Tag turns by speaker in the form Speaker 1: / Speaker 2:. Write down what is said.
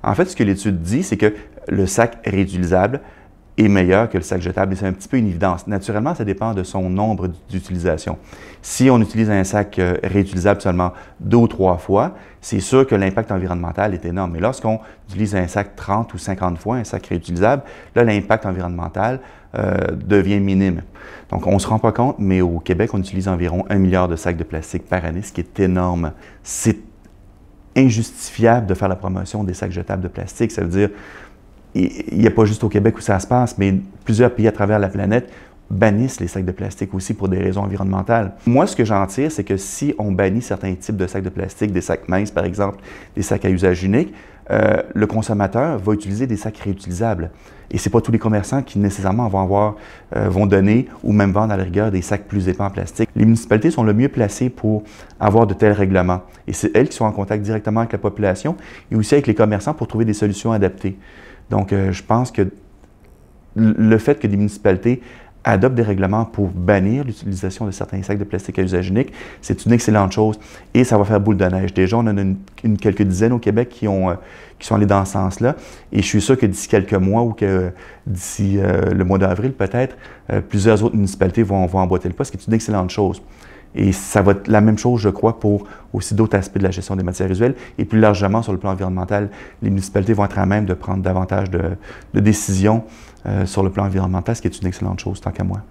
Speaker 1: En fait, ce que l'étude dit, c'est que le sac réutilisable est meilleur que le sac jetable et c'est un petit peu une évidence. Naturellement, ça dépend de son nombre d'utilisation. Si on utilise un sac réutilisable seulement 2 ou 3 fois, c'est sûr que l'impact environnemental est énorme. Mais lorsqu'on utilise un sac 30 ou 50 fois, un sac réutilisable, là, l'impact environnemental devient minime. Donc, on ne se rend pas compte, mais au Québec, on utilise environ 1 milliard de sacs de plastique par année, ce qui est énorme. C'est injustifiable de faire la promotion des sacs jetables de plastique. Ça veut dire il n'y a pas juste au Québec où ça se passe, mais plusieurs pays à travers la planète bannissent les sacs de plastique aussi pour des raisons environnementales. Moi, ce que j'en tire, c'est que si on bannit certains types de sacs de plastique, des sacs minces par exemple, des sacs à usage unique, le consommateur va utiliser des sacs réutilisables. Et ce n'est pas tous les commerçants qui nécessairement vont donner ou même vendre à la rigueur des sacs plus épais en plastique. Les municipalités sont le mieux placées pour avoir de tels règlements. Et c'est elles qui sont en contact directement avec la population et aussi avec les commerçants pour trouver des solutions adaptées. Donc, je pense que le fait que des municipalités adoptent des règlements pour bannir l'utilisation de certains sacs de plastique à usage unique, c'est une excellente chose et ça va faire boule de neige. Déjà, on en a quelques dizaines au Québec qui sont allés dans ce sens-là et je suis sûr que d'ici quelques mois ou que d'ici le mois d'avril peut-être, plusieurs autres municipalités vont emboîter le pas, ce qui est une excellente chose. Et ça va être la même chose, je crois, pour aussi d'autres aspects de la gestion des matières usuelles. Et plus largement, sur le plan environnemental, les municipalités vont être à même de prendre davantage de décisions sur le plan environnemental, ce qui est une excellente chose, tant qu'à moi.